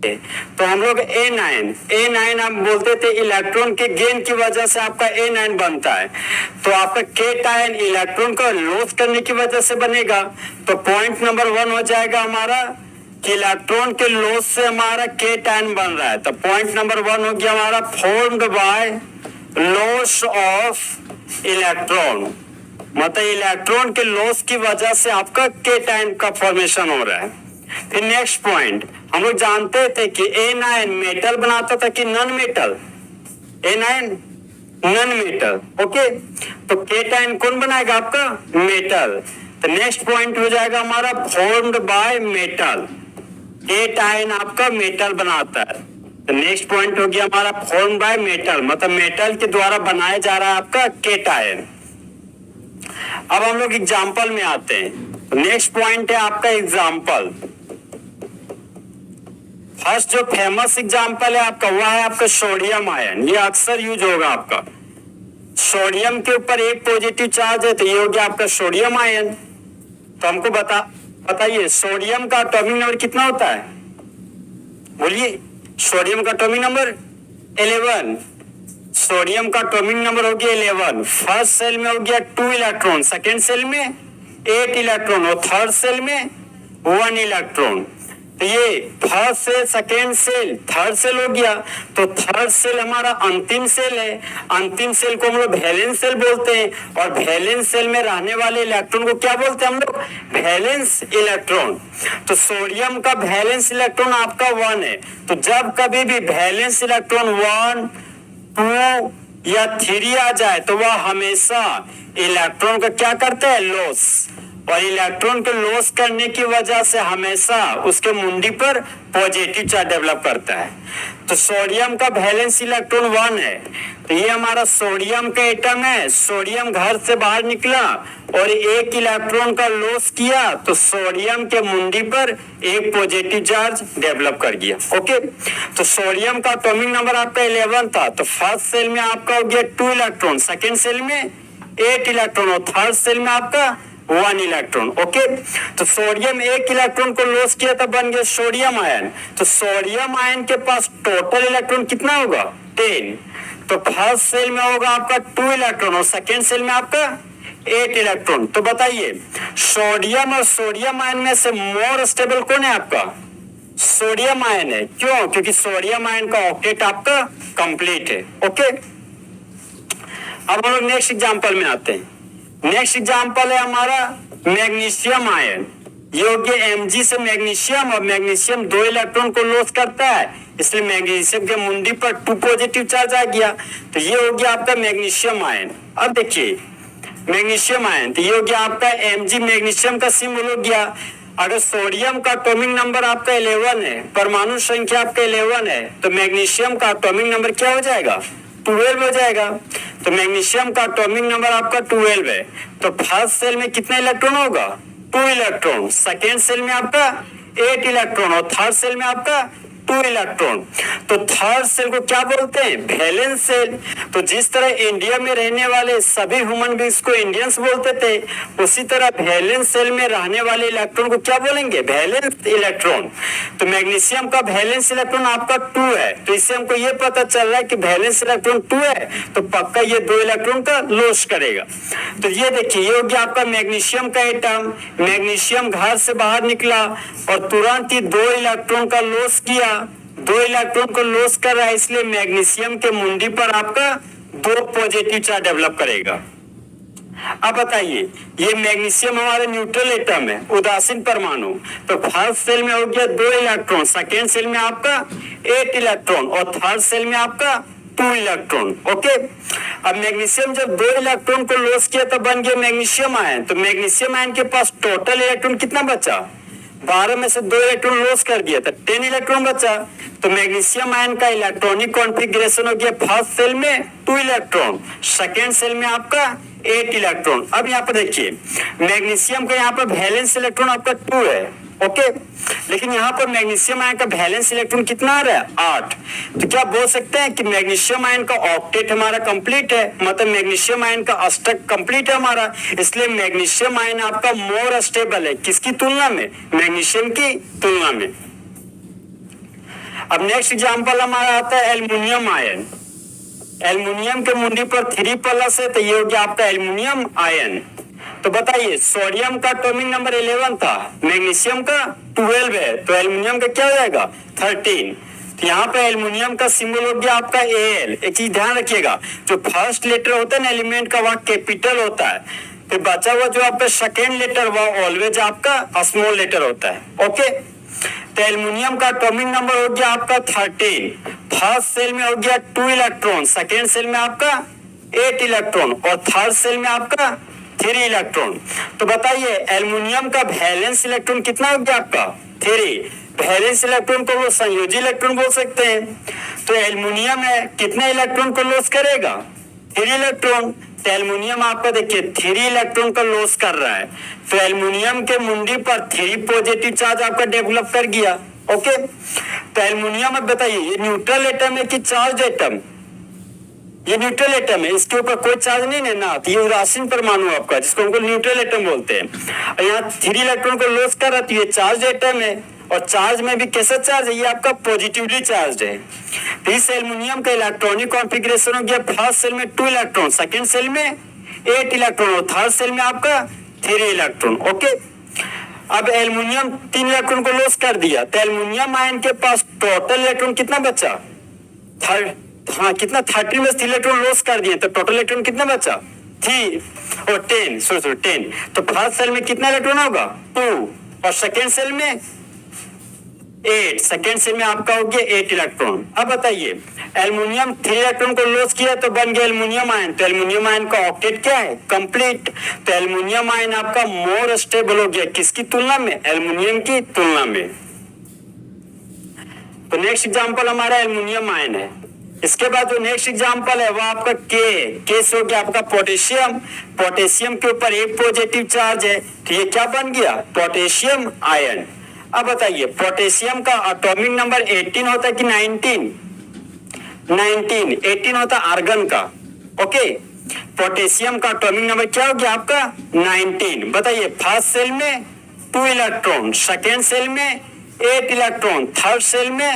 तो हम लोग ए नाइन हम बोलते थे इलेक्ट्रॉन के गेन की वजह से आपका ए9 बनता है। तो आपका केटायन इलेक्ट्रॉन को लॉस करने की वजह से बनेगा। तो पॉइंट नंबर 1 हो जाएगा हमारा कि इलेक्ट्रॉन के लॉस से हमारा केटायन बन रहा है। तो पॉइंट नंबर 1 हो गया हमारा formed by loss of electron, मतलब इलेक्ट्रॉन के लॉस की वजह से आपका केटायन का फॉर्मेशन हो रहा है। फिर नेक्स्ट पॉइंट, हम लोग जानते थे कि ए9 मेटल बनाता था कि नॉन मेटल, ए9 नॉन मेटल। ओके, तो केटायन कौन बनाएगा आपका मेटल। तो नेक्स्ट पॉइंट हो जाएगा हमारा फॉर्म्ड बाय मेटल, केटायन आपका मेटल बनाता है। तो नेक्स्ट पॉइंट हो गया हमारा फॉर्म्ड बाय मेटल, मतलब मेटल के द्वारा बनाया जा रहा है आपका केटायन। अब हम लोग एग्जाम्पल में आते हैं। नेक्स्ट पॉइंट है आपका एग्जाम्पल। फर्स्ट जो फेमस एग्जाम्पल है आपका वह है आपका सोडियम आयन। ये अक्सर यूज होगा आपका। सोडियम के ऊपर एक पॉजिटिव चार्ज है तो ये हो गया आपका सोडियम आयन। तो हमको बताइए सोडियम का एटॉमिक नंबर कितना होता है, बोलिए। सोडियम का एटॉमिक नंबर 11। सोडियम का एटॉमिक नंबर हो गया 11। फर्स्ट सेल में हो गया 2 इलेक्ट्रॉन, सेकेंड सेल में 8 इलेक्ट्रॉन और थर्ड सेल में 1 इलेक्ट्रॉन। तो ये first cell, second cell, third cell हो गया। तो थर्ड सेल हमारा अंतिम सेल है। अंतिम सेल को हम लोग वैलेंस सेल बोलते हैं और वैलेंस सेल में रहने वाले इलेक्ट्रॉन को क्या बोलते हैं हम लोग, वैलेंस इलेक्ट्रॉन। तो सोडियम का वैलेंस इलेक्ट्रॉन आपका 1 है। तो जब कभी भी वैलेंस इलेक्ट्रॉन 1, 2 या 3 आ जाए तो वह हमेशा इलेक्ट्रॉन का क्या करता है, लॉस। और इलेक्ट्रॉन को लॉस करने की वजह से हमेशा उसके मुंडी पर पॉजिटिव चार्ज डेवलप करता है। तो सोडियम का वैलेंस इलेक्ट्रॉन 1 है। तो ये हमारा सोडियम का एटम है। सोडियम घर से बाहर निकला और एक इलेक्ट्रॉन का लॉस किया तो सोडियम के मुंडी पर एक पॉजिटिव चार्ज डेवलप कर गया। ओके, तो सोडियम का एटॉमिक नंबर आपका 11 था। तो फर्स्ट सेल में आपका हो गया 2 इलेक्ट्रॉन, सेकेंड सेल में 8 इलेक्ट्रॉन और थर्ड सेल में आपका 1 इलेक्ट्रॉन। ओके, तो सोडियम 1 इलेक्ट्रॉन को लॉस किया तो बन गया सोडियम आयन। तो सोडियम आयन के पास टोटल इलेक्ट्रॉन कितना होगा, 10। तो फर्स्ट सेल में होगा आपका 2 इलेक्ट्रॉन और सेकेंड सेल में आपका 8 इलेक्ट्रॉन। तो बताइए सोडियम और सोडियम आयन में से मोर स्टेबल कौन है आपका, सोडियम आयन है। क्यों, क्योंकि सोडियम आयन का ऑक्टेट आपका कंप्लीट है। ओके, अब हम लोग नेक्स्ट एग्जांपल में आते हैं। नेक्स्ट एग्जांपल है हमारा मैग्नीशियम आयन। ये हो गया Mg से मैग्नीशियम और मैग्नीशियम 2 इलेक्ट्रॉन को लॉस करता है, इसलिए मैग्नीशियम के मुंडी पर 2 पॉजिटिव चार्ज आ गया। तो ये हो गया आपका मैग्नीशियम आयन। अब देखिए मैग्नीशियम आयन, तो ये हो गया आपका Mg, मैग्नीशियम का सिंबल हो गया। अगर सोडियम का एटॉमिक नंबर आपका 11 है, परमाणु संख्या आपका 11 है, तो मैग्नीशियम का एटॉमिक नंबर क्या हो जाएगा, 12 हो जाएगा। तो मैग्नीशियम का एटॉमिक नंबर आपका 12 है। तो फर्स्ट सेल में कितना इलेक्ट्रॉन होगा, 2 इलेक्ट्रॉन, सेकेंड सेल में आपका 8 इलेक्ट्रॉन और थर्ड सेल में आपका 2 इलेक्ट्रॉन। तो थर्ड सेल को क्या बोलते हैं, वैलेंस सेल। तो जिस तरह इंडिया में रहने वाले सभी ह्यूमन बींग्स को इंडियंस बोलते थे, उसी तरह वैलेंस सेल में रहने वाले इलेक्ट्रॉन को क्या बोलेंगे, वैलेंस इलेक्ट्रॉन। तो मैग्नीशियम का वैलेंस इलेक्ट्रॉन आपका 2 है। तो इससे हमको ये पता चल रहा है कि वैलेंस इलेक्ट्रॉन 2 है तो पक्का ये 2 इलेक्ट्रॉन का लॉस करेगा। तो ये देखिए ये हो गया आपका मैग्नीशियम का एटम। मैग्नीशियम घर से बाहर निकला और तुरंत ही 2 इलेक्ट्रॉन का लॉस किया। 2 इलेक्ट्रॉन को लॉस कर रहा है, इसलिए मैग्नीशियम के मुंडी पर आपका 2 पॉजिटिव चार्ज डेवलप करेगा। अब बताइए ये मैग्नीशियम हमारे न्यूट्रल एटम है, उदासीन परमाणु। तो फर्स्ट सेल में हो गया 2 इलेक्ट्रॉन, सेकेंड सेल में आपका 8 इलेक्ट्रॉन और थर्ड सेल में आपका 2 इलेक्ट्रॉन। ओके, अब मैग्नीशियम जब 2 इलेक्ट्रॉन को लॉस किया तो बन गया मैग्नीशियम आयन। तो मैग्नीशियम आयन के पास टोटल इलेक्ट्रॉन कितना बचा, 12 में से 2 इलेक्ट्रॉन लॉस कर दिया तो 10 इलेक्ट्रॉन बचा। तो मैग्नीशियम आयन का इलेक्ट्रॉनिक कॉन्फ़िगरेशन हो गया फर्स्ट सेल में 2 इलेक्ट्रॉन, सेकेंड सेल में आपका 8 इलेक्ट्रॉन। अब यहाँ पर देखिए मैग्नीशियम का यहाँ पर वैलेंस इलेक्ट्रॉन आपका 2 है। ओके, लेकिन यहाँ पर मैग्नीशियम आयन का वैलेंस इलेक्ट्रॉन कितना आ रहा है, 8। तो क्या बोल सकते हैं कि मैग्नीशियम आयन का ऑक्टेट हमारा कंप्लीट है, मतलब मैग्नीशियम आयन का अष्टक कंप्लीट है हमारा। इसलिए मैग्नीशियम आयन आपका मोर स्टेबल है, किसकी तुलना में, मैग्नीशियम की तुलना में। अब नेक्स्ट एग्जांपल हमारा आता है एल्युमिनियम आयन। एल्युमिनियम के मुंडी पर 3 प्लस है, तो ये हो गया आपका एल्युमिनियम आयन। तो बताइए, सोडियम का एटॉमिक नंबर 11 था, मैग्नीशियम का 12 है, तो एल्युमिनियम का क्या हो जाएगा 13। तो यहाँ पे एल्युमिनियम का सिंबल हो गया आपका Al। एक चीज ध्यान रखिएगा, जो फर्स्ट लेटर होता है ना एलिमेंट का, वह कैपिटल होता है, तो बचा हुआ जो आपका सेकेंड लेटर वह ऑलवेज आपका स्मॉल लेटर होता है। ओके, तो एल्युमिनियम का एटॉमिक नंबर हो गया आपका 13। फर्स्ट सेल में हो गया 2 इलेक्ट्रॉन, सेकेंड सेल में आपका 8 इलेक्ट्रॉन और थर्ड सेल में आपका 3 इलेक्ट्रॉन। तो बताइए एल्युमिनियम का वैलेंस इलेक्ट्रॉन कितना हो गया आपका 3। वैलेंस इलेक्ट्रॉन को वो संयोजी इलेक्ट्रॉन बोल सकते हैं। तो एल्युमिनियम है कितने इलेक्ट्रॉन को लॉस करेगा 3 इलेक्ट्रॉन। तो एल्युमिनियम आपका देखिए 3 इलेक्ट्रॉन का लॉस कर रहा है, तो एल्युमिनियम के मुंडी पर 3 पॉजिटिव चार्ज आपका डेवलप कर गया। ओके, तो एल्युमिनियम अब बताइए ये न्यूट्रल एटम है कि चार्ज एटम? ये न्यूट्रल एटम है, इसके ऊपर कोई चार्ज नहीं है ना, तो ये उदासीन परमाणु आपका, जिसको हमको न्यूट्रल एटम बोलते हैं। और यहाँ 3 इलेक्ट्रॉन को लॉस कर रहा है, तो ये चार्ज एटम है, और चार्ज में भी कैसा चार्ज है, ये आपका पॉजिटिवली चार्ज है। तो इस एल्युमिनियम का इलेक्ट्रॉनिक कॉन्फ़िगरेशन हो गया, फर्स्ट सेल में 2 इलेक्ट्रॉन, सेकेंड सेल में 8 इलेक्ट्रॉन और थर्ड सेल में आपका 3 इलेक्ट्रॉन। ओके, अब एल्युमिनियम 3 इलेक्ट्रॉन को लॉस कर दिया, तो एल्युमिनियम आयन के पास टोटल इलेक्ट्रॉन कितना बचा? हाँ कितना 13 में 3 इलेक्ट्रॉन लॉस कर दिए, तो टोटल इलेक्ट्रॉन कितना बचा 3 और 10। तो फर्स्ट सेल में कितना इलेक्ट्रॉन होगा 2 और सेकेंड सेल में 8, सेकेंड सेल में आपका हो गया 8 इलेक्ट्रॉन। अब बताइए एल्युमिनियम 3 इलेक्ट्रॉन को लॉस किया तो बन गया एल्युमिनियम आयन, तो एल्युमिनियम आयन का ऑक्टेट क्या है कंप्लीट। तो एल्युमिनियम आयन आपका मोर स्टेबल हो गया, किसकी तुलना में? एल्युमिनियम की तुलना में। तो नेक्स्ट एग्जांपल हमारा एल्युमिनियम आयन है। इसके बाद जो नेक्स्ट एग्जांपल है वो आपका के से हो गया आपका पोटेशियम। पोटेशियम के ऊपर एक पॉजिटिव चार्ज है, तो ये क्या बन गया पोटेशियम आयन। अब बताइए पोटेशियम का एटॉमिक नंबर 18 होता है कि 19? 18 होता है आर्गन का। ओके, पोटेशियम का एटॉमिक नंबर क्या हो गया आपका 19। बताइए फर्स्ट सेल में 2 इलेक्ट्रॉन, सेकेंड सेल में 8 इलेक्ट्रॉन, थर्ड सेल में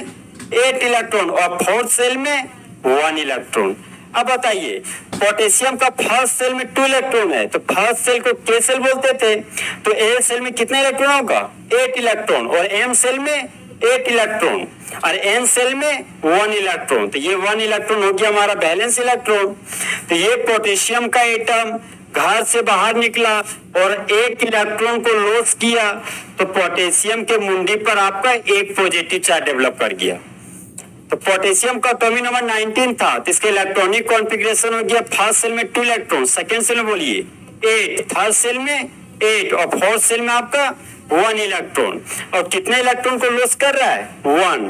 8 इलेक्ट्रॉन और फोर्थ सेल में 1 इलेक्ट्रॉन। अब बताइए पोटेशियम का फर्स्ट सेल में 2 इलेक्ट्रॉन है, तो फर्स्ट सेल को के सेल बोलते थे, तो ए सेल में कितने इलेक्ट्रॉन होगा 8 इलेक्ट्रॉन और एम सेल में 8 इलेक्ट्रॉन और एन सेल में 1 इलेक्ट्रॉन। तो ये 1 इलेक्ट्रॉन हो गया हमारा बैलेंस इलेक्ट्रॉन। तो ये पोटेशियम का एटम घर से बाहर निकला और 1 इलेक्ट्रॉन को लॉस किया, तो पोटेशियम के मुंडी पर आपका एक पॉजिटिव चार्ज डेवलप कर गया। तो पोटेशियम का एटॉमिक नंबर 19 था, तो इसके इलेक्ट्रॉनिक कॉन्फ़िगरेशन हो गया फर्स्ट सेल में 2 इलेक्ट्रॉन, सेकेंड सेल में बोलिए 8, थर्ड सेल में 8 और फोर्थ सेल में आपका 1 इलेक्ट्रॉन। और कितने इलेक्ट्रॉन को लॉस कर रहा है 1।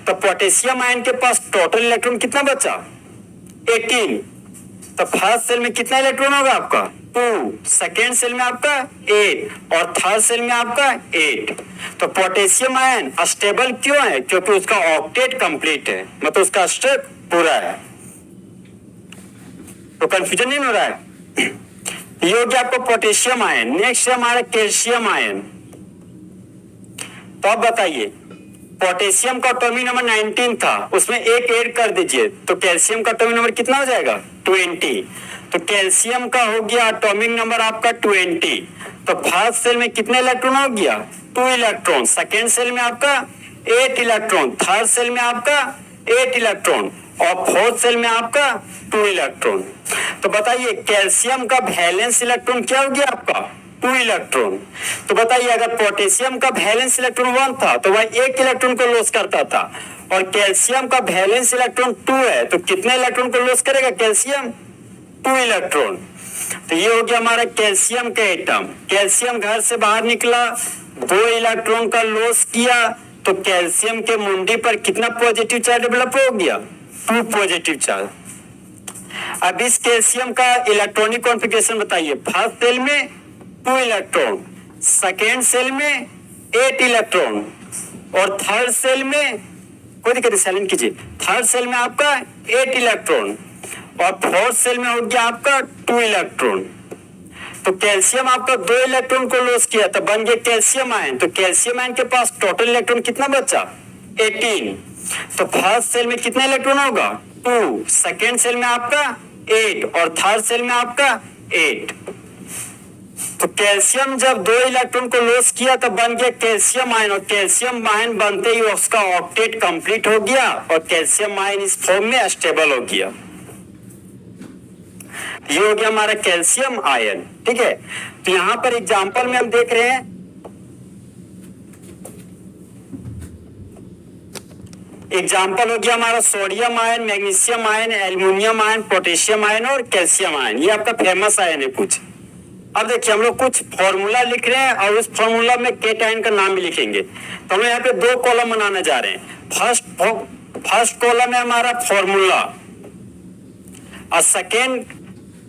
तो पोटेशियम आयन के पास टोटल इलेक्ट्रॉन कितना बचा 18। तो फर्स्ट सेल में कितना इलेक्ट्रॉन होगा आपका 2, सेकेंड सेल में आपका 8 और थर्ड सेल में आपका 8। तो पोटेशियम आयन स्टेबल क्यों है? क्योंकि उसका ऑक्टेट कंप्लीट है, मतलब उसका स्टेप पूरा है। तो कंफ्यूजन नहीं हो रहा है? ये हो गया आपको पोटेशियम आयन। नेक्स्ट है हमारा कैल्शियम आयन। तो अब बताइए पोटेशियम का एटॉमिक नंबर 19 था, उसमें एक ऐड कर दीजिए, तो कैल्शियम का एटॉमिक नंबर कितना हो जाएगा 20। तो कैल्शियम का हो गया एटॉमिक नंबर आपका 20। तो फर्स्ट सेल में कितने इलेक्ट्रॉन हो गया 2 इलेक्ट्रॉन, सेकेंड सेल में आपका 8 इलेक्ट्रॉन, थर्ड सेल में आपका 8 इलेक्ट्रॉन और फोर्थ सेल में आपका 2 इलेक्ट्रॉन। तो बताइए कैल्शियम का वैलेंस इलेक्ट्रॉन क्या हो गया आपका 2 इलेक्ट्रॉन। तो बताइए अगर पोटेशियम का वैलेंस इलेक्ट्रॉन 1 था तो वह 1 इलेक्ट्रॉन को लॉस करता था, और कैल्शियम का वैलेंस इलेक्ट्रॉन 2 है, तो कितने इलेक्ट्रॉन को लॉस करेगा कैल्शियम 2 इलेक्ट्रॉन। तो ये हो गया हमारा कैल्शियम का एटम। कैल्शियम घर से बाहर निकला, 2 इलेक्ट्रॉन का लॉस किया, तो कैल्शियम के मुंडी पर कितना पॉजिटिव चार्ज डेवलप हो गया 2 पॉजिटिव चार्ज। अब इस कैल्शियम का इलेक्ट्रॉनिक कॉन्फ़िगरेशन बताइए। फर्स्ट सेल में 2 इलेक्ट्रॉन, सेकेंड सेल में 8 इलेक्ट्रॉन और थर्ड सेल में कोई दिक्कत साइलेंट कीजिए, थर्ड सेल में आपका 8 इलेक्ट्रॉन और फोर्थ सेल में हो गया आपका 2 इलेक्ट्रॉन। तो कैल्शियम आपका 2 इलेक्ट्रॉन को लॉस किया तो बन गया कैल्शियम आयन। तो कैल्शियम आयन के पास टोटल इलेक्ट्रॉन कितना बचा 18। तो फर्स्ट सेल में कितना इलेक्ट्रॉन होगा 2, सेकेंड सेल में आपका 8 और थर्ड सेल में आपका 8। तो कैल्शियम जब 2 इलेक्ट्रॉन को लॉस किया तो बन गया कैल्शियम आयन, और कैल्शियम आयन बनते ही उसका ऑक्टेट कंप्लीट हो गया और कैल्शियम आयन इस फॉर्म में स्टेबल हो गया। ये हो गया हमारा कैल्शियम आयन। ठीक है, तो यहां पर एग्जांपल में हम देख रहे हैं, एग्जाम्पल हो गया हमारा sodium ion, magnesium ion, aluminium ion, potassium ion और कैल्शियम आयन। ये आपका फेमस आयन है कुछ। अब देखिए हम लोग कुछ फॉर्मूला लिख रहे हैं और उस फॉर्मूला में केटायन का नाम भी लिखेंगे। तो हम यहाँ पे 2 कॉलम बनाने जा रहे हैं। फर्स्ट कॉलम है हमारा फॉर्मूला और सेकेंड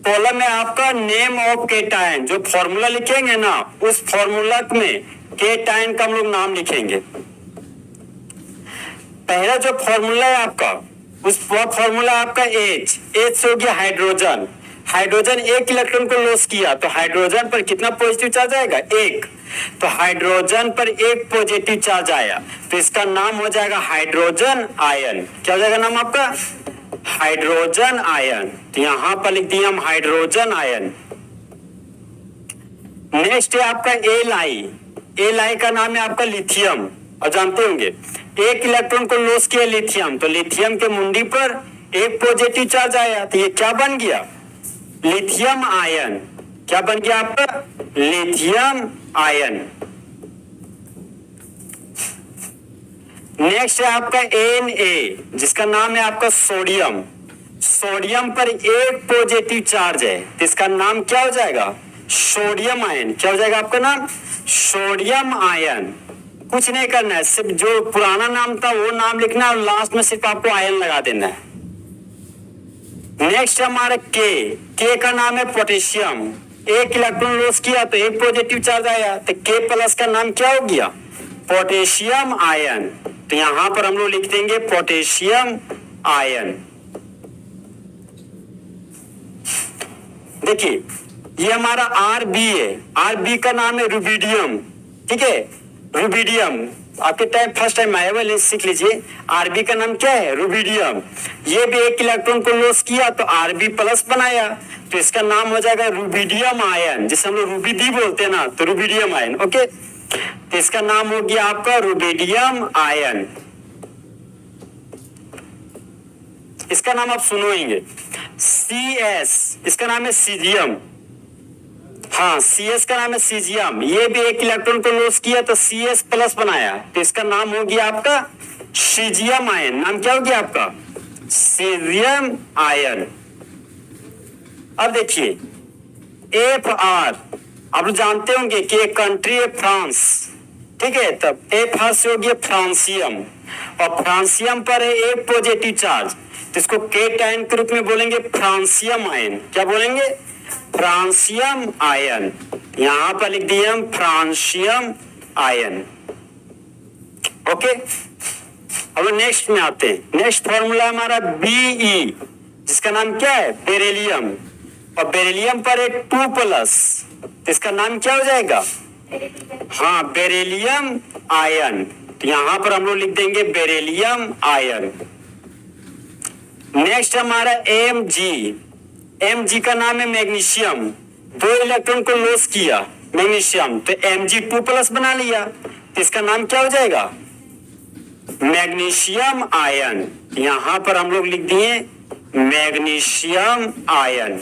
कॉलम है आपका नेम ऑफ केटायन। जो फॉर्मूला लिखेंगे ना उस फॉर्मूला में केटायन का हम लोग नाम लिखेंगे। पहला जो फॉर्मूला है आपका उस फॉर्मूला आपका H से हो गया हाइड्रोजन। हाइड्रोजन 1 इलेक्ट्रॉन को लॉस किया तो हाइड्रोजन पर कितना पॉजिटिव चार्ज आएगा 1। तो हाइड्रोजन पर 1 पॉजिटिव चार्ज आया तो इसका नाम हो जाएगा हाइड्रोजन आयन। क्या हो जाएगा नाम आपका हाइड्रोजन आयन। तो यहां पर लिख दिया हम हाइड्रोजन आयन। नेक्स्ट है आपका Li का नाम है आपका लिथियम। और जानते होंगे 1 इलेक्ट्रॉन को लॉस किया लिथियम तो लिथियम के मुंडी पर 1 पॉजिटिव चार्ज आया तो ये क्या बन गया लिथियम आयन। क्या बन गया आपका लिथियम आयन। नेक्स्ट है आपका Na जिसका नाम है आपका सोडियम। सोडियम पर 1 पॉजिटिव चार्ज है तो इसका नाम क्या हो जाएगा सोडियम आयन। क्या हो जाएगा आपका नाम सोडियम आयन। कुछ नहीं करना है, सिर्फ जो पुराना नाम था वो नाम लिखना और लास्ट में सिर्फ आपको आयन लगा देना है। नेक्स्ट हमारा के का नाम है पोटेशियम। 1 इलेक्ट्रॉन लॉस किया तो 1 पॉजिटिव चार्ज आया तो के प्लस का नाम क्या हो गया पोटेशियम आयन। तो यहां पर हम लोग लिख देंगे पोटेशियम आयन। देखिए ये हमारा RB है। RB का नाम है रुबिडियम। ठीक है, रुबिडियम आपके टाइम फर्स्ट टाइम आया हुआ सीख लीजिए। आरबी का नाम क्या है रुबिडियम। ये भी 1 इलेक्ट्रॉन को लॉस किया तो आरबी प्लस बनाया तो इसका नाम हो जाएगा रुबिडियम आयन, जिसे हम लोग रुबिडी बोलते हैं ना तो रुबिडियम आयन। ओके, तो इसका नाम हो गया आपका रुबिडियम आयन। इसका नाम आप सुनोगे CS, इसका नाम है सीजियम। हाँ, CS का नाम है सीजियम। ये भी 1 इलेक्ट्रॉन को लॉस किया तो CS प्लस बनाया तो इसका नाम हो गया आपका सीजियम आयन। नाम क्या हो गया आपका सीजियम आयन। अब देखिए FR, आप जानते होंगे कि एक कंट्री है फ्रांस। ठीक है, तब FR से हो गया फ्रांसियम और फ्रांसियम पर है 1 पॉजिटिव चार्ज तो इसको केटायन के रूप में बोलेंगे फ्रांसियम आयन। क्या बोलेंगे फ्रांसियम आयन। यहां पर लिख दिए हम फ्रांसियम आयन। ओके, अब नेक्स्ट में आते हैं। नेक्स्ट फॉर्मूला हमारा Be, जिसका नाम क्या है बेरिलियम और बेरिलियम पर एक 2+, इसका नाम क्या हो जाएगा हाँ बेरिलियम आयन। तो यहां पर हम लोग लिख देंगे बेरिलियम आयन। नेक्स्ट हमारा Mg का नाम है मैग्नीशियम। 2 इलेक्ट्रॉन को लॉस किया मैग्नीशियम तो Mg2+ बना लिया तो इसका नाम क्या हो जाएगा मैग्नीशियम आयन। यहां पर हम लोग लिख दिए मैग्नीशियम आयन।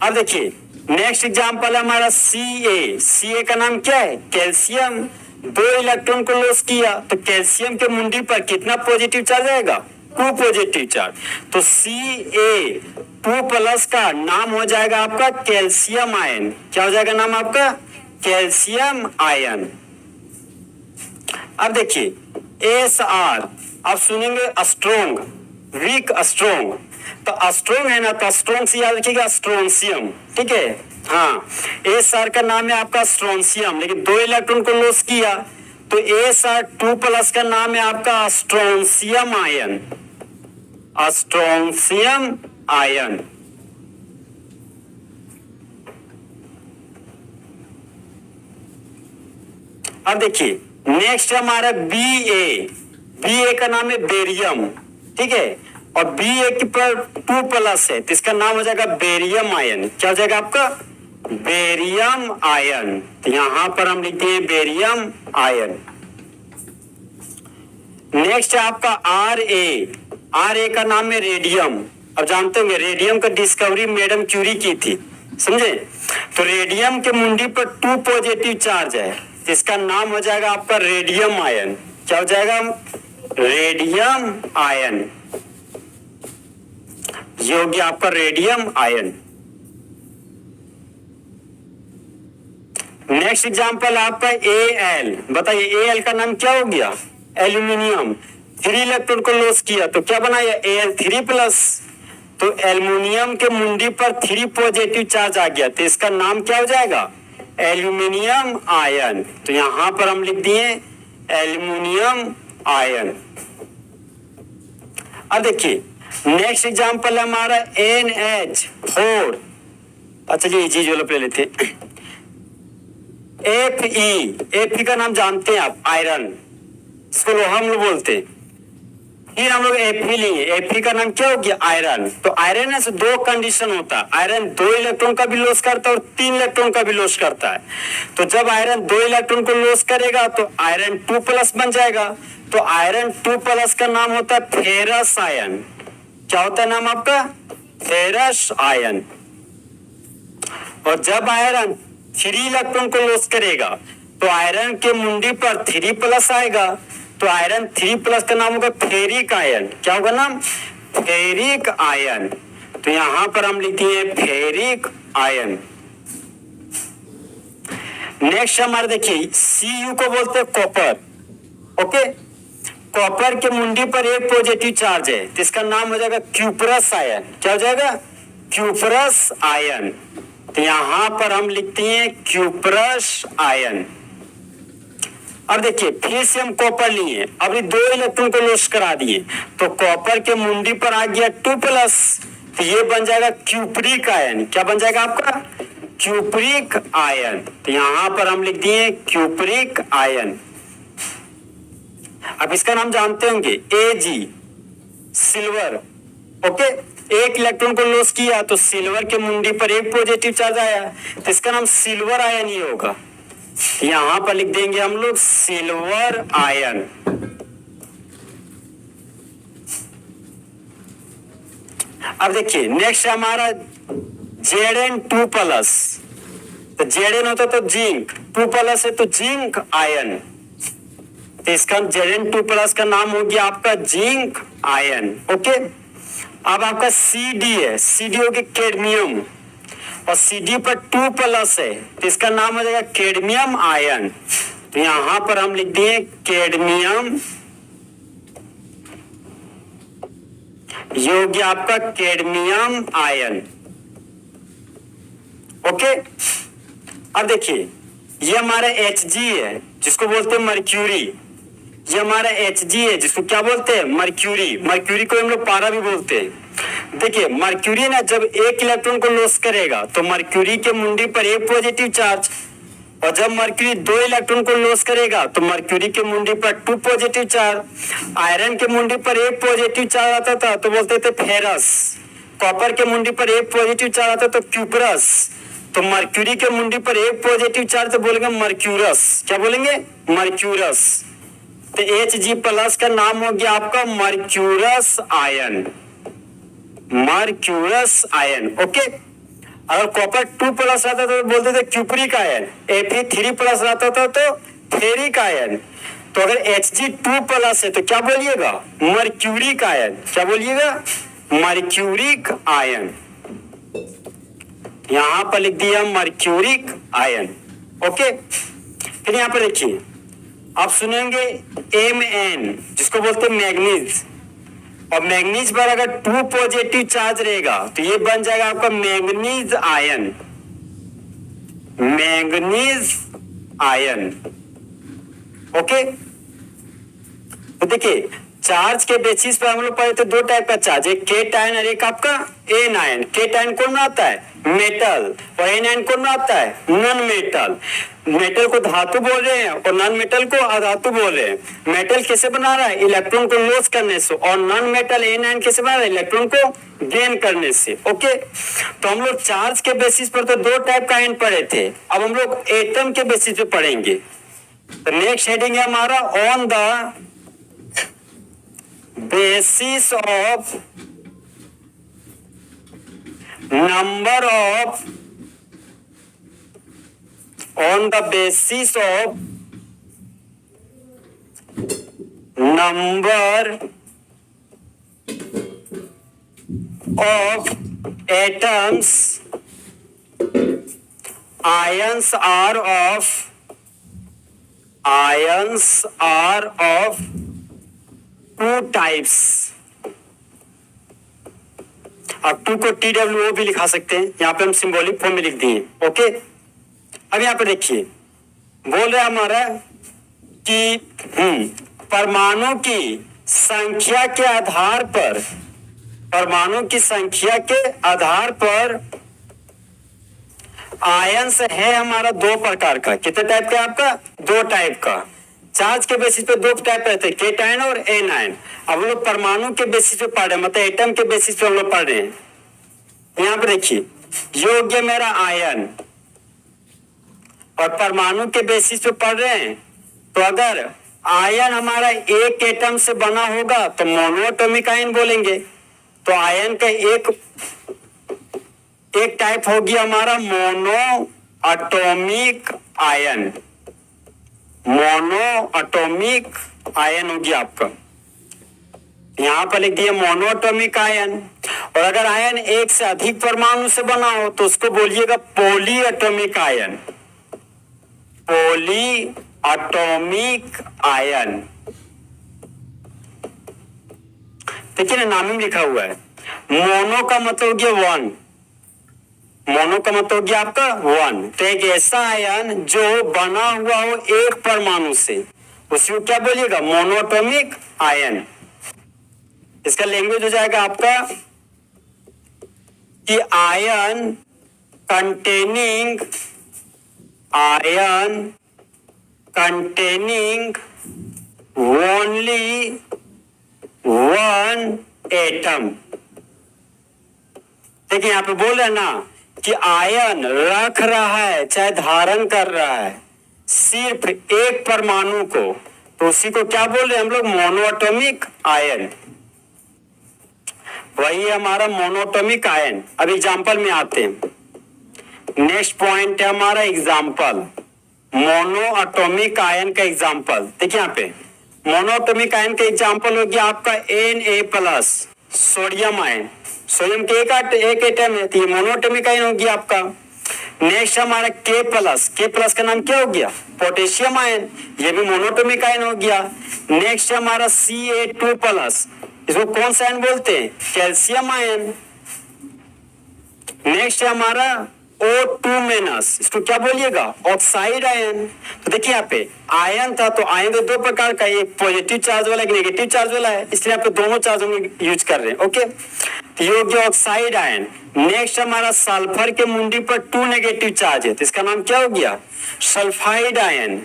अब देखिए नेक्स्ट एग्जांपल है हमारा Ca का नाम क्या है कैल्शियम। 2 इलेक्ट्रॉन को लॉस किया तो कैल्शियम के मुंडी पर कितना पॉजिटिव चार्ज आएगा 2 पॉजिटिव चार्ज तो Ca2+ का नाम हो जाएगा आपका कैल्शियम आयन। क्या हो जाएगा नाम आपका कैल्शियम आयन। अब देखिए SR, आप सुनेंगे स्ट्रोंग वीक स्ट्रोंग, तो स्ट्रोंग है ना तो स्ट्रोंग से याद रखिएगा स्ट्रोंसियम। ठीक है, हाँ SR का नाम है आपका स्ट्रोंसियम, लेकिन 2 इलेक्ट्रॉन को लॉस किया तो SR2+ का नाम है आपका स्ट्रोंसियम आयन। स्ट्रोंसियम आयन। अब देखिए नेक्स्ट हमारा बी ए का नाम है बेरियम, ठीक है, और बी ए के पर 2 प्लस है तो इसका नाम हो जाएगा बेरियम आयन। क्या हो जाएगा आपका? Barium ion. तो यहां पर हम लिखते हैं बेरियम आयन। नेक्स्ट है आपका आर ए का नाम है रेडियम। अब जानते होंगे रेडियम का डिस्कवरी मैडम क्यूरी की थी, समझे? तो रेडियम के मुंडी पर 2 पॉजिटिव चार्ज है तो इसका नाम हो जाएगा आपका रेडियम आयन। क्या हो जाएगा? Radium ion. ये हो गया आपका रेडियम आयन। नेक्स्ट एग्जांपल आपका एल। बताइए एल का नाम क्या हो गया? एल्यूमिनियम। 3 इलेक्ट्रॉन को लॉस किया तो क्या बनाया? Al3+। तो एल्यूमिनियम के मुंडी पर 3 पॉजिटिव चार्ज आ गया तो इसका नाम क्या हो जाएगा? Aluminium ion. तो यहां पर हम लिख दिए एल्यूमिनियम आयन। अब देखिए नेक्स्ट एग्जांपल है हमारा NH4। अच्छा जी चीज वाला ले लेते हैं। Fe का नाम जानते हैं आप, आयरन, इसको लोहा हम लोग बोलते हैं। फिर हम लोग Fe लिए, Fe का नाम क्या हो गया? आयरन। तो आयरन है 2 कंडीशन होता है, आयरन 2 इलेक्ट्रॉन का भी लॉस करता है और 3 इलेक्ट्रॉन का भी लॉस करता है। तो जब आयरन 2 इलेक्ट्रॉन को लॉस करेगा तो आयरन 2+ बन जाएगा। तो आयरन 2+ का नाम होता है फेरस आयन। क्या होता है नाम आपका? Ferrous ion. और जब आयरन 3 इलेक्ट्रॉन को लॉस करेगा तो आयरन के मुंडी पर 3+ आएगा तो आयरन 3+ का नाम होगा फेरिक आयन। क्या होगा नाम? Ferric ion. तो यहां पर हम लिखते हैं फेरिक आयन। नेक्स्ट हमारे देखिए Cu को बोलते हैं कॉपर। ओके, कॉपर के मुंडी पर 1 पॉजिटिव चार्ज है तो इसका नाम हो जाएगा क्यूपरस आयन। क्या हो जाएगा? Cuprous ion. तो यहां पर हम लिखते हैं क्यूपरस आयन। अब देखिए फिर से हम कॉपर लिए, अभी 2 इलेक्ट्रॉन को लॉस करा दिए तो कॉपर के मुंडी पर आ गया 2+, तो ये बन जाएगा क्यूपरिक आयन। क्या बन जाएगा आपका? Cupric ion. तो यहां पर हम लिख दिए क्यूपरिक आयन। अब इसका नाम जानते होंगे Ag, सिल्वर। ओके, 1 इलेक्ट्रॉन को लॉस किया तो सिल्वर के मुंडी पर 1 पॉजिटिव चार्ज आया तो इसका नाम सिल्वर आयन ही होगा। यहां पर लिख देंगे हम लोग सिल्वर आयन। अब देखिए नेक्स्ट हमारा Zn2+। तो Zn होता तो जिंक, 2+ है तो जिंक आयन। तो इसका Zn2+ का नाम हो गया आपका जिंक आयन। ओके, अब आपका Cd है, Cd हो गया कैडमियम और Cd पर 2+ है तो इसका नाम हो जाएगा कैडमियम आयन। तो यहां पर हम लिख दिए कैडमियम, ये हो गया आपका कैडमियम आयन। ओके, अब देखिए ये हमारा Hg है जिसको बोलते हैं मर्क्यूरी। ये हमारा Hg है जिसको क्या बोलते हैं? मर्क्यूरी। मर्क्यूरी को हम लोग पारा भी बोलते हैं। देखिए मर्क्यूरी ना जब 1 इलेक्ट्रॉन को लॉस करेगा तो मर्क्यूरी के मुंडी पर 1 पॉजिटिव चार्ज, और जब मर्क्यूरी 2 इलेक्ट्रॉन को लॉस करेगा तो मर्क्यूरी के मुंडी पर 2 पॉजिटिव चार्ज। आयरन के मुंडी पर 1 पॉजिटिव चार्ज आता था तो बोलते थे फेरस। कॉपर के मुंडी पर 1 पॉजिटिव चार्ज आता तो क्यूपरस। तो मर्क्यूरी के मुंडी पर 1 पॉजिटिव चार्ज तो बोलेंगे मर्क्यूरस। क्या बोलेंगे? मर्क्यूरस। तो Hg+ का नाम हो गया आपका mercurous ion. Mercurous ion. Okay, अगर कॉपर 2+ आता तो बोलते थे क्यूपरिक आयन, Fe3+ आता था तो फेरिक आयन। तो अगर Hg2+ है तो क्या बोलिएगा? Mercuric ion. क्या बोलिएगा? Mercuric ion. यहां पर लिख दिया मर्क्यूरिक आयन। ओके, फिर यहां पर देखिए आप सुनेंगे Mn जिसको बोलते हैं मैग्नीज, और मैग्नीज पर अगर 2 पॉजिटिव चार्ज रहेगा तो ये बन जाएगा आपका manganese ion. Manganese ion. Okay, तो देखिए चार्ज के बेसिस पर हम लोग पढ़े थे दो टाइप का चार्ज, एक केट आयन और एक आपका एन आयन। केट आयन कौन बनाता है? मेटल। और एन आयन कौन बनाता है? Non metal. मेटल को धातु बोल रहे हैं और नॉन मेटल को अधातु बोल रहे हैं। मेटल कैसे बना रहा है? इलेक्ट्रॉन को लॉस करने से। और नॉन मेटल एन आयन कैसे बना रहा है? इलेक्ट्रॉन को गेन करने से। ओके, तो हम लोग चार्ज के बेसिस पर तो दो टाइप का आयन पढ़े थे, अब हम लोग एटम के बेसिस पे पढ़ेंगे। तो नेक्स्ट हेडिंग है हमारा on the basis of number of on the basis of number of atoms ions are of two types. अब टू को TWO भी लिखा सकते हैं, यहाँ पे हम सिंबॉलिक फॉर्म में लिख दिए। ओके, अब यहाँ पे देखिए बोल रहा है हमारा कि परमाणु की संख्या के आधार पर, परमाणु की संख्या के आधार पर आयंस है हमारा दो प्रकार का। कितने टाइप का? आपका दो टाइप का। चार्ज के बेसिस पे दो टाइप रहते हैं, केट आयन और एन आयन। अब हम लोग परमाणु के बेसिस पे पढ़ रहे हैं, मतलब एटम के बेसिस पे हम लोग पढ़ रहे हैं। यहाँ पे देखिए ये हो गया मेरा आयन, और परमाणु के बेसिस पे पढ़ रहे हैं। तो अगर आयन हमारा एक एटम से बना होगा तो मोनोएटॉमिक आयन बोलेंगे। तो आयन का एक टाइप होगी हमारा mono atomic ion. Mono atomic ion होगी आपका, यहां पर लिख दिया मोनो एटॉमिक आयन। और अगर आयन एक से अधिक परमाणु से बना हो तो उसको बोलिएगा poly atomic ion. Poly atomic ion, देखिए ना नाम में लिखा हुआ है। मोनो का मतलब हो गया वन, मोनो का मतलब हो गया आपका वन। तो एक ऐसा आयन जो बना हुआ हो एक परमाणु से, उसको क्या बोलिएगा? Monoatomic ion. इसका लैंग्वेज हो जाएगा आपका कि ion containing only one atom. देखिए यहाँ पे बोल रहे हैं ना कि आयन रख रहा है चाहे धारण कर रहा है सिर्फ एक परमाणु को, तो उसी को क्या बोल रहे हैं हम लोग? Monoatomic ion. वही हमारा मोनोएटॉमिक आयन। अब एग्जांपल में आते हैं। नेक्स्ट पॉइंट है हमारा एग्जांपल, मोनोएटॉमिक आयन का एग्जांपल। देखिए यहाँ पे मोनोएटॉमिक आयन का एग्जांपल हो गया आपका Na+, सोडियम आयन। सोडियम के एक एटम है तो ये मोनोएटॉमिक आयन हो गया आपका। नेक्स्ट हमारा K+ का नाम क्या हो गया? पोटेशियम आयन, ये भी मोनोएटॉमिक आयन हो गया। नेक्स्ट हमारा Ca2+, इसको कौन सा आयन बोलते हैं? Calcium ion. नेक्स्ट है हमारा O2-, इसको क्या बोलिएगा? Oxide ion. तो देखिए यहाँ पे आयन था, तो आयन तो दो प्रकार का, एक पॉजिटिव चार्ज वाला एक नेगेटिव चार्ज वाला है, इसलिए यहाँ पे दोनों चार्ज हम लोग यूज कर रहे हैं। ओके, तो ये हो गया ऑक्साइड आयन। नेक्स्ट हमारा सल्फर के मुंडी पर 2 नेगेटिव चार्ज है, तो इसका नाम क्या हो गया? Sulphide ion.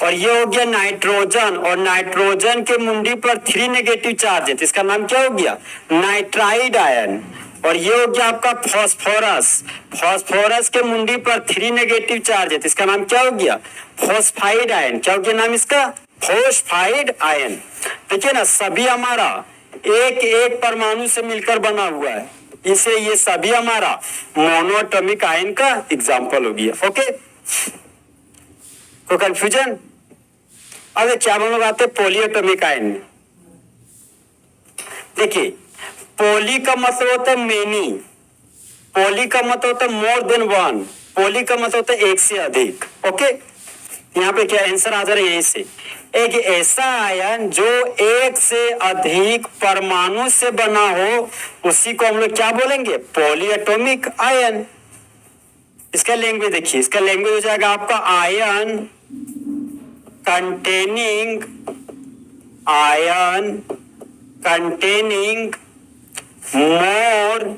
और ये हो गया नाइट्रोजन, और नाइट्रोजन के मुंडी पर 3 नेगेटिव चार्ज है, तो इसका नाम क्या हो गया? Nitride ion. और ये हो गया आपका फॉस्फोरस, फॉस्फोरस के मुंडी पर 3 नेगेटिव चार्ज है, तो इसका नाम क्या हो गया? Phosphide ion. क्या हो गया नाम इसका? Phosphide ion. देखिए ना सभी हमारा एक एक परमाणु से मिलकर बना हुआ है, इसे ये सभी हमारा मोनोएटॉमिक आयन का एग्जाम्पल हो गया। ओके, कोई कंफ्यूजन? अब क्या हम लोग आते हैं पॉलीएटॉमिक आयन में। देखिए पॉली का मतलब होता है मेनी, पॉली का मतलब होता है मोर देन वन, पॉली का मतलब होता है एक से अधिक। ओके, यहाँ पे क्या आंसर आ जा रहा है? यहीं से एक ऐसा आयन जो एक से अधिक परमाणु से बना हो, उसी को हम लोग क्या बोलेंगे? Polyatomic ion. इसका लैंग्वेज देखिए, इसका लैंग्वेज हो जाएगा आपका ion containing more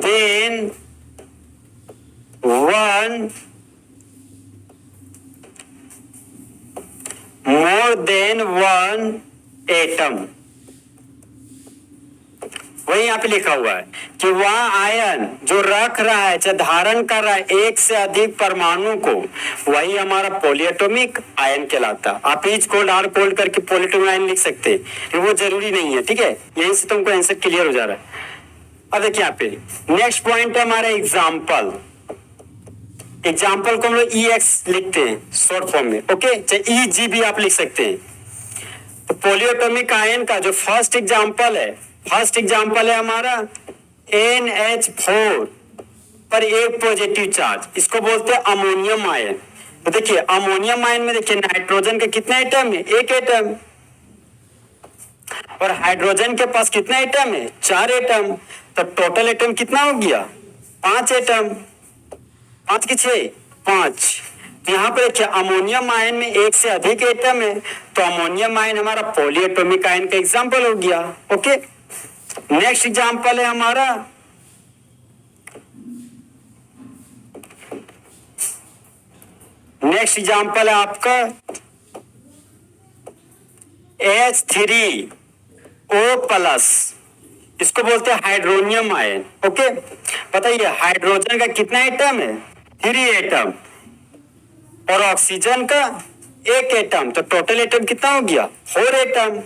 than one atom. वही यहाँ पे लिखा हुआ है कि वह आयन जो रख रहा है, चाहे धारण कर रहा है एक से अधिक परमाणु को, वही हमारा पॉलीएटॉमिक आयन कहलाता है। आप H कोल्ड R कोल्ड करके पॉलीएटॉमिक आयन लिख सकते हैं, वो जरूरी नहीं है, ठीक है। यहीं से तुमको आंसर क्लियर हो जा रहा है। अब देखिए यहाँ पे नेक्स्ट पॉइंट है हमारा एग्जाम्पल। एग्जाम्पल को हम लोग EX लिखते हैं शॉर्ट फॉर्म में, ओके, चाहे EG भी आप लिख सकते हैं। तो पॉलीएटॉमिक आयन का जो फर्स्ट एग्जाम्पल है हमारा NH4 पर एक पॉजिटिव चार्ज, इसको बोलते हैं अमोनियम आयन। तो देखिए अमोनियम आयन में देखिए नाइट्रोजन के कितने एटम है, एक एटम, और हाइड्रोजन के पास कितने एटम है, 4 एटम। तो टोटल एटम कितना हो गया, 5 एटम, 5 की 6, 5। तो यहाँ पे देखिए अमोनियम आयन में एक से अधिक एटम है, तो अमोनियम आयन हमारा पॉलीएटॉमिक आयन का एग्जाम्पल हो गया, ओके। नेक्स्ट एग्जाम्पल है हमारा है आपका H3O+, इसको बोलते हैं हाइड्रोनियम आयन, ओके। बताइए हाइड्रोजन का कितना एटम है, 3 एटम, और ऑक्सीजन का 1 एटम, तो टोटल एटम कितना हो गया, 4 एटम।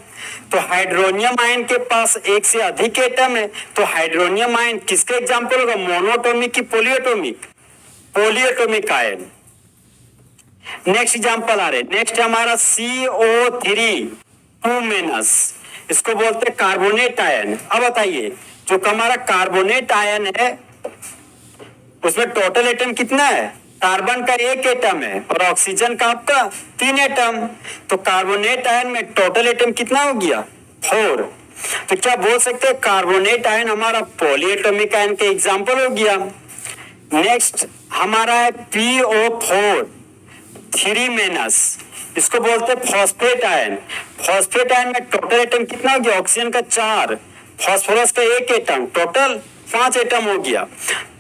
तो हाइड्रोनियम आयन के पास एक से अधिक एटम है, तो हाइड्रोनियम आयन किसका एग्जाम्पल होगा, मोनोटॉमिक की polyatomic, polyatomic ion. Next example आ रहे, नेक्स्ट हमारा CO3 इसको बोलते हैं कार्बोनेट आयन। अब बताइए जो हमारा कार्बोनेट आयन है उसमें टोटल एटम कितना है, कार्बन का 1 एटम है और ऑक्सीजन का आपका 3 एटम। तो कार्बोनेट आयन में टोटल एटम कितना हो गया, 4। तो क्या बोल सकते हैं कार्बोनेट आयन हमारा पॉलीएटॉमिक आयन का एग्जाम्पल हो गया। नेक्स्ट हमारा है PO4 3- इसको बोलते हैं फॉस्फेट आयन। फॉस्फेट आयन में टोटल एटम कितना हो गया, ऑक्सीजन का 4, फॉस्फोरस का 1 एटम, टोटल 5 एटम हो गया।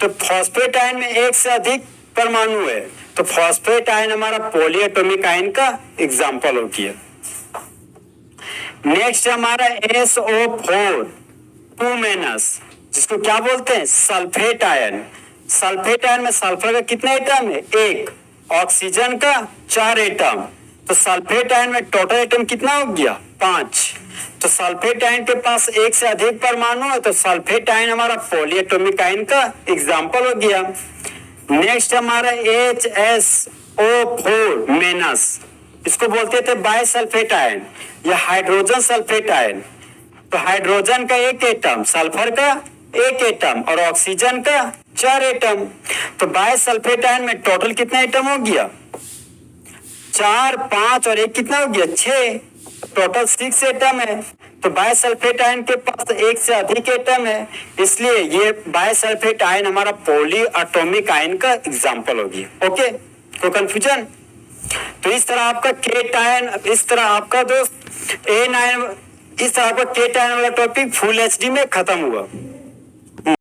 तो फॉस्फेट आयन में एक से अधिक परमाणु है, तो फॉस्फेट आयन हमारा पॉलीएटॉमिक आयन का एग्जाम्पल हो गया। नेक्स्ट हमारा SO4 2- जिसको क्या बोलते हैं, सल्फेट आयन। सल्फेट आयन में सल्फर का कितना एटम है, 1, ऑक्सीजन का 4 एटम। तो सल्फेट आयन में टोटल एटम कितना हो गया, 5। तो सल्फेट आयन के पास एक से अधिक परमाणु है, तो सल्फेट आयन हमारा पॉलीएटॉमिक आयन का एग्जाम्पल हो गया। नेक्स्ट हमारा HSO4- इसको बोलते थे बायसल्फेट आयन या हाइड्रोजन सल्फेट आयन। तो हाइड्रोजन का 1 एटम, सल्फर का 1 एटम और ऑक्सीजन का 4 एटम। तो बायसल्फेट आयन में टोटल कितना एटम हो गया, 4, 5 और 1 कितना हो गया, 6, टोटल 6 एटम है। तो बायसल्फेट आयन के पास एक से अधिक एटम है, इसलिए ये बायसल्फेट आयन हमारा पॉलीएटॉमिक आयन का एग्जाम्पल होगी, ओके। तो कंफ्यूजन, तो इस तरह आपका केट आयन, इस तरह आपका दोस्त एन आयन, इस तरह आपका केट आयन वाला टॉपिक फुल HD में खत्म हुआ।